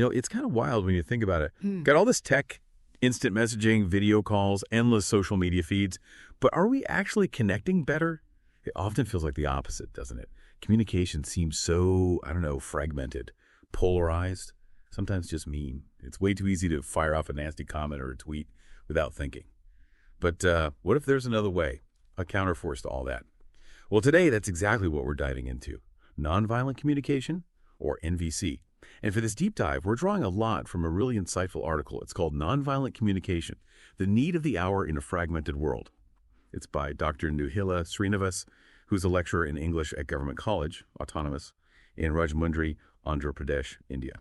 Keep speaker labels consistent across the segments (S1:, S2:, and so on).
S1: It's kind of wild when you think about it.
S2: Hmm.
S1: Got all this tech, instant messaging, video calls, endless social media feeds, but are we actually connecting better? It often feels like the opposite, doesn't it? Communication seems so, fragmented, polarized, sometimes just mean. It's way too easy to fire off a nasty comment or a tweet without thinking. But what if there's another way, a counterforce to all that? Well, today, that's exactly what we're diving into. Nonviolent communication, or NVC. And for this deep dive, we're drawing a lot from a really insightful article. It's called Nonviolent Communication, The Need of the Hour in a Fragmented World. It's by Dr.Noojilla Srinivas, who's a lecturer in English at Government College, Autonomous, in Rajahmundry, Andhra Pradesh, India.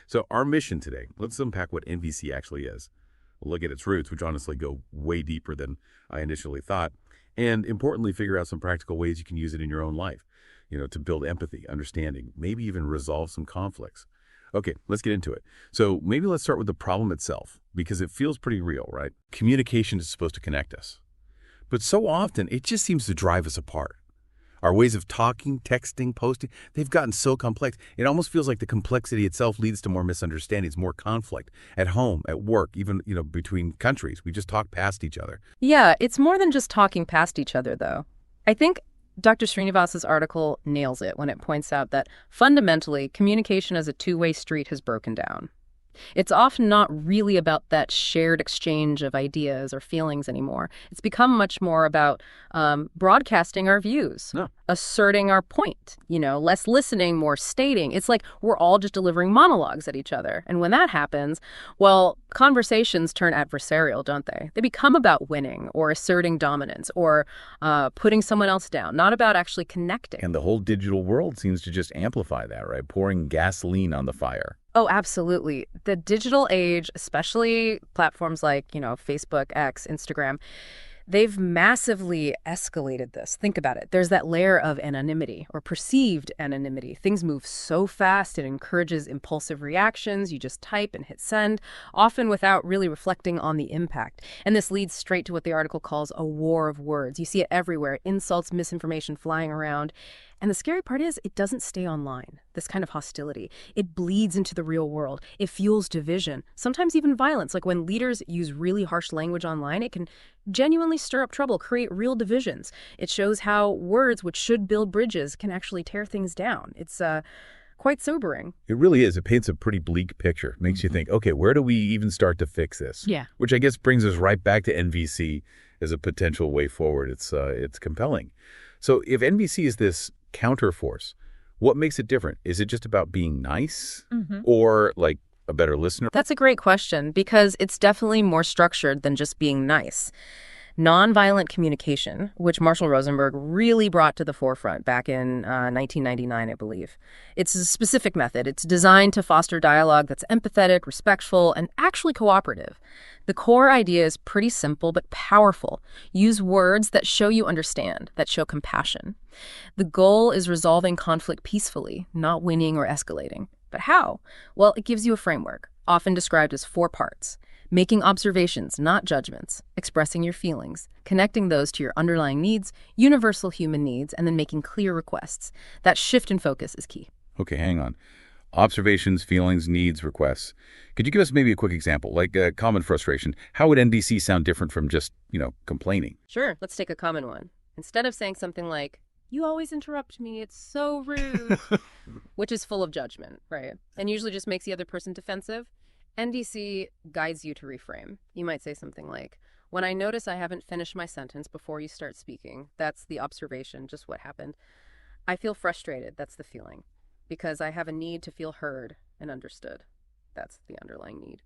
S1: So our mission today, let's unpack what NVC actually is. We'll look at its roots, which honestly go way deeper than I initially thought, and importantly, figure out some practical ways you can use it in your own life, to build empathy, understanding, maybe even resolve some conflicts. Okay, let's get into it. So maybe let's start with the problem itself, because it feels pretty real, right? Communication is supposed to connect us. But so often, it just seems to drive us apart. Our ways of talking, texting, posting, they've gotten so complex. It almost feels like the complexity itself leads to more misunderstandings, more conflict at home, at work, even, between countries. We just talk past each other.
S2: Yeah, it's more than just talking past each other, though. I think Dr. Srinivas's article nails it when it points out that fundamentally, communication as a two-way street has broken down. It's often not really about that shared exchange of ideas or feelings anymore. It's become much more about broadcasting our views, asserting our point, less listening, more stating. It's like we're all just delivering monologues at each other. And when that happens, well, conversations turn adversarial, don't they? They become about winning or asserting dominance or putting someone else down, not about actually connecting.
S1: And the whole digital world seems to just amplify that, right? Pouring gasoline on the fire.
S2: Oh, absolutely. The digital age, especially platforms like, Facebook, X, Instagram, they've massively escalated this. Think about it. There's that layer of anonymity or perceived anonymity. Things move so fast, it encourages impulsive reactions. You just type and hit send, often without really reflecting on the impact. And this leads straight to what the article calls a war of words. You see it everywhere, insults, misinformation flying around. And the scary part is it doesn't stay online, this kind of hostility. It bleeds into the real world. It fuels division, sometimes even violence. Like when leaders use really harsh language online, it can genuinely stir up trouble, create real divisions. It shows how words, which should build bridges, can actually tear things down. It's quite sobering.
S1: It really is. It paints a pretty bleak picture. Makes you think, okay, where do we even start to fix this?
S2: Yeah.
S1: Which I guess brings us right back to NVC as a potential way forward. It's compelling. So if NVC is this counterforce, what makes it different? Is it just about being nice or like a better listener?
S2: That's a great question because it's definitely more structured than just being nice. Nonviolent communication, which Marshall Rosenberg really brought to the forefront back in 1999, I believe. It's a specific method. It's designed to foster dialogue that's empathetic, respectful, and actually cooperative. The core idea is pretty simple but powerful. Use words that show you understand, that show compassion. The goal is resolving conflict peacefully, not winning or escalating. But how? Well, it gives you a framework, often described as 4 parts. Making observations, not judgments, expressing your feelings, connecting those to your underlying needs, universal human needs, and then making clear requests. That shift in focus is key.
S1: Okay, hang on. Observations, feelings, needs, requests. Could you give us maybe a quick example, like a common frustration? How would NVC sound different from just, complaining?
S2: Sure, let's take a common one. Instead of saying something like, "You always interrupt me, it's so rude," which is full of judgment, right? And usually just makes the other person defensive. NVC guides you to reframe. You might say something like, "When I notice I haven't finished my sentence before you start speaking, that's the observation, just what happened. I feel frustrated, that's the feeling, because I have a need to feel heard and understood. That's the underlying need.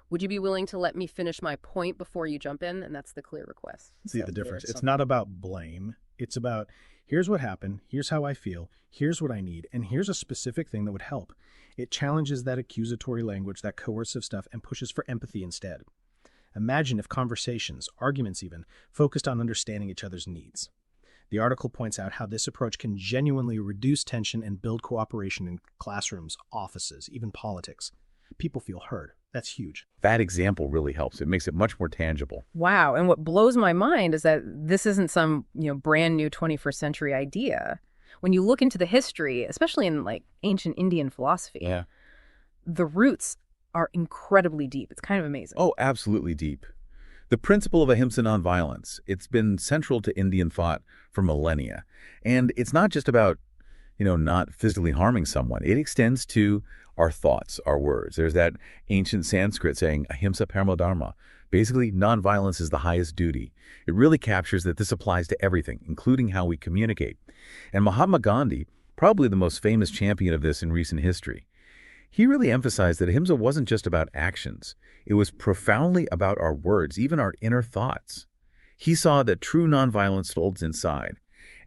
S2: Would you be willing to let me finish my point before you jump in?" And that's the clear request.
S3: See the difference. It's not about blame. It's about, here's what happened, here's how I feel, here's what I need, and here's a specific thing that would help. It challenges that accusatory language, that coercive stuff, and pushes for empathy instead. Imagine if conversations, arguments even, focused on understanding each other's needs. The article points out how this approach can genuinely reduce tension and build cooperation in classrooms, offices, even politics. People feel heard. That's huge.
S1: That example really helps. It makes it much more tangible.
S2: Wow. And what blows my mind is that this isn't some, brand new 21st century idea. When you look into the history, especially in ancient Indian philosophy, the roots are incredibly deep. It's kind of amazing.
S1: Oh, absolutely deep. The principle of ahimsa nonviolence, it's been central to Indian thought for millennia. And it's not just about, not physically harming someone. It extends to our thoughts, our words. There's that ancient Sanskrit saying, ahimsa paramo dharma. Basically, nonviolence is the highest duty. It really captures that this applies to everything, including how we communicate. And Mahatma Gandhi, probably the most famous champion of this in recent history, he really emphasized that ahimsa wasn't just about actions. It was profoundly about our words, even our inner thoughts. He saw that true nonviolence holds inside.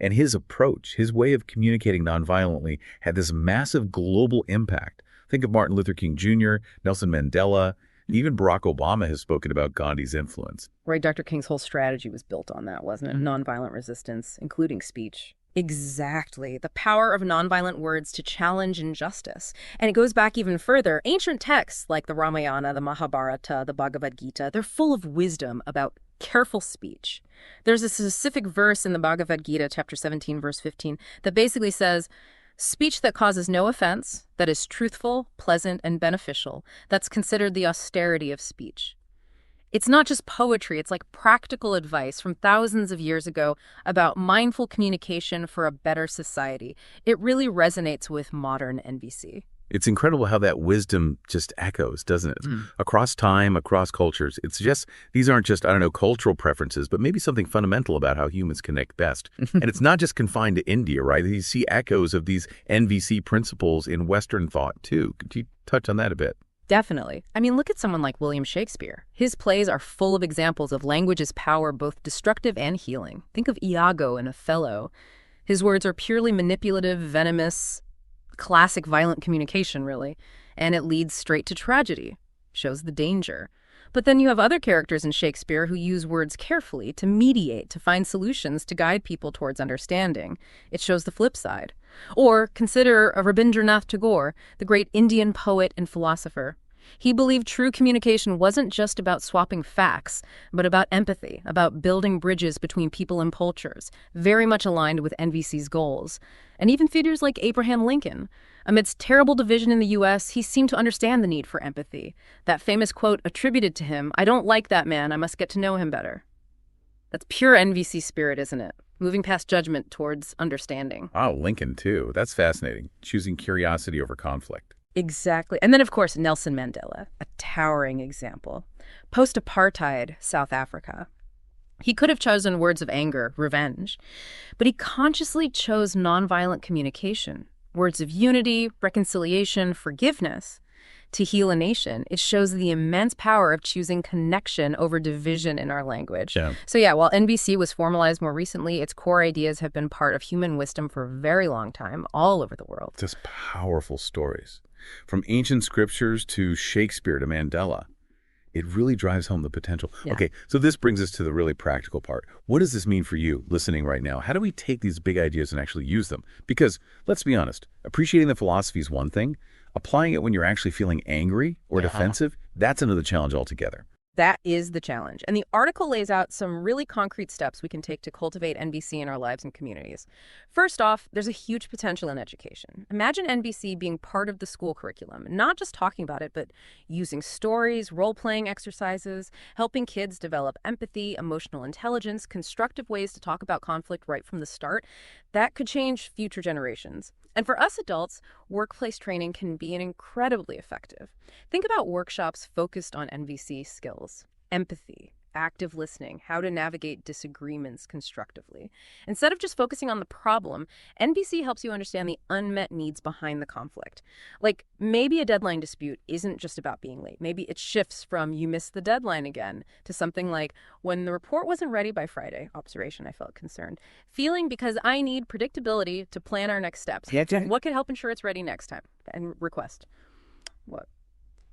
S1: And his approach, his way of communicating nonviolently, had this massive global impact. Think of Martin Luther King Jr., Nelson Mandela. Even Barack Obama has spoken about Gandhi's influence.
S2: Right, Dr. King's whole strategy was built on that, wasn't it? Nonviolent resistance, including speech. Exactly. The power of nonviolent words to challenge injustice. And it goes back even further. Ancient texts like the Ramayana, the Mahabharata, the Bhagavad Gita, they're full of wisdom about careful speech. There's a specific verse in the Bhagavad Gita, chapter 17, verse 15, that basically says, speech that causes no offense, that is truthful, pleasant, and beneficial, that's considered the austerity of speech. It's not just poetry, it's like practical advice from thousands of years ago about mindful communication for a better society. It really resonates with modern NVC.
S1: It's incredible how that wisdom just echoes, doesn't it? Across time, across cultures. These aren't just, cultural preferences, but maybe something fundamental about how humans connect best. And it's not just confined to India, right? You see echoes of these NVC principles in Western thought, too. Could you touch on that a bit?
S2: Definitely. I mean, look at someone like William Shakespeare. His plays are full of examples of language's power, both destructive and healing. Think of Iago and Othello. His words are purely manipulative, venomous, classic violent communication, really, and it leads straight to tragedy, shows the danger. But then you have other characters in Shakespeare who use words carefully to mediate, to find solutions, to guide people towards understanding. It shows the flip side. Or consider Rabindranath Tagore, the great Indian poet and philosopher. He believed true communication wasn't just about swapping facts, but about empathy, about building bridges between people and cultures, very much aligned with NVC's goals. And even figures like Abraham Lincoln. Amidst terrible division in the U.S., he seemed to understand the need for empathy. That famous quote attributed to him, "I don't like that man, I must get to know him better." That's pure NVC spirit, isn't it? Moving past judgment towards understanding.
S1: Oh, Lincoln, too. That's fascinating. Choosing curiosity over conflict.
S2: Exactly. And then, of course, Nelson Mandela, a towering example. Post-apartheid South Africa. He could have chosen words of anger, revenge, but he consciously chose nonviolent communication, words of unity, reconciliation, forgiveness. To heal a nation, it shows the immense power of choosing connection over division in our language.
S1: Yeah.
S2: So while NVC was formalized more recently, its core ideas have been part of human wisdom for a very long time, all over the world.
S1: Just powerful stories. From ancient scriptures to Shakespeare to Mandela. It really drives home the potential.
S2: Yeah.
S1: Okay, so this brings us to the really practical part. What does this mean for you listening right now? How do we take these big ideas and actually use them? Because, let's be honest, appreciating the philosophy is one thing. Applying it when you're actually feeling angry or defensive, that's another challenge altogether.
S2: That is the challenge. And the article lays out some really concrete steps we can take to cultivate NVC in our lives and communities. First off, there's a huge potential in education. Imagine NVC being part of the school curriculum, not just talking about it, but using stories, role-playing exercises, helping kids develop empathy, emotional intelligence, constructive ways to talk about conflict right from the start. That could change future generations. And for us adults, workplace training can be incredibly effective. Think about workshops focused on NVC skills, empathy, active listening, how to navigate disagreements constructively. Instead of just focusing on the problem, NVC helps you understand the unmet needs behind the conflict. Like, maybe a deadline dispute isn't just about being late. Maybe it shifts from "you missed the deadline again" to something like "when the report wasn't ready by Friday, observation, I felt concerned. Feeling because I need predictability to plan our next steps. What could help ensure it's ready next time?" And request. What?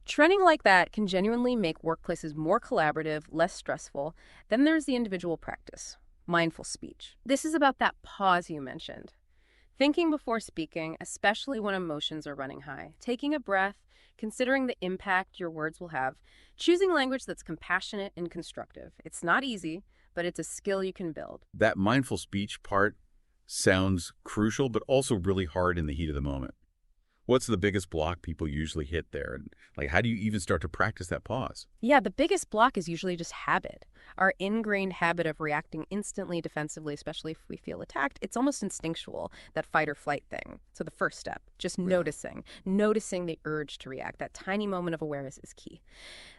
S2: Training like that can genuinely make workplaces more collaborative, less stressful. Then there's the individual practice, mindful speech. This is about that pause you mentioned. Thinking before speaking, especially when emotions are running high. Taking a breath, considering the impact your words will have. Choosing language that's compassionate and constructive. It's not easy, but it's a skill you can build.
S1: That mindful speech part sounds crucial, but also really hard in the heat of the moment. What's the biggest block people usually hit there? And like, how do you even start to practice that pause?
S2: Yeah, the biggest block is usually just habit. Our ingrained habit of reacting instantly defensively, especially if we feel attacked, it's almost instinctual, that fight or flight thing. So the first step, just noticing the urge to react. That tiny moment of awareness is key.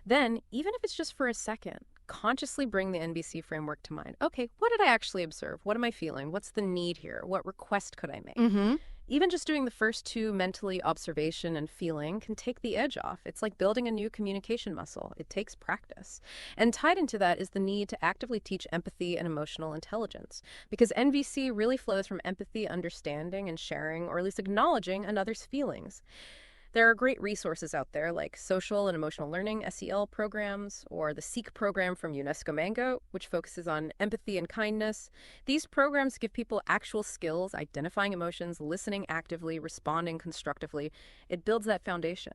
S2: Then, even if it's just for a second, consciously bring the NVC framework to mind. Okay, what did I actually observe? What am I feeling? What's the need here? What request could I make? Even just doing the first two mentally, observation and feeling, can take the edge off. It's like building a new communication muscle. It takes practice. And tied into that is the need to actively teach empathy and emotional intelligence, because NVC really flows from empathy, understanding, and sharing, or at least acknowledging another's feelings. There are great resources out there like Social and Emotional Learning, SEL programs, or the SEEK program from UNESCO Mango, which focuses on empathy and kindness. These programs give people actual skills, identifying emotions, listening actively, responding constructively. It builds that foundation.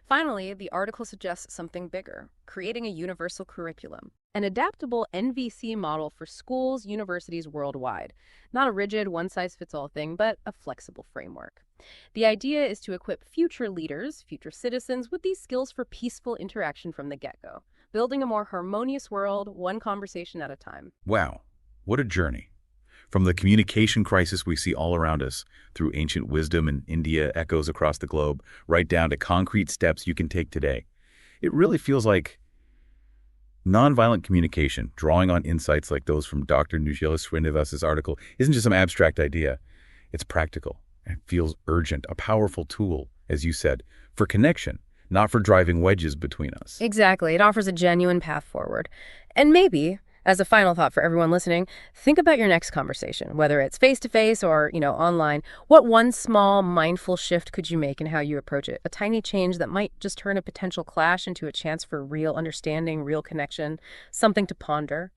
S2: Finally, the article suggests something bigger, creating a universal curriculum, an adaptable NVC model for schools, universities worldwide. Not a rigid, one-size-fits-all thing, but a flexible framework. The idea is to equip future leaders, future citizens, with these skills for peaceful interaction from the get-go, building a more harmonious world, one conversation at a time.
S1: Wow, what a journey. From the communication crisis we see all around us, through ancient wisdom and India echoes across the globe, right down to concrete steps you can take today. It really feels like nonviolent communication, drawing on insights like those from Dr.Noojilla Srinivas' article, isn't just some abstract idea. It's practical. It feels urgent, a powerful tool, as you said, for connection, not for driving wedges between us.
S2: Exactly. It offers a genuine path forward. And maybe, as a final thought for everyone listening, think about your next conversation, whether it's face-to-face or, online. What one small, mindful shift could you make in how you approach it? A tiny change that might just turn a potential clash into a chance for real understanding, real connection, something to ponder.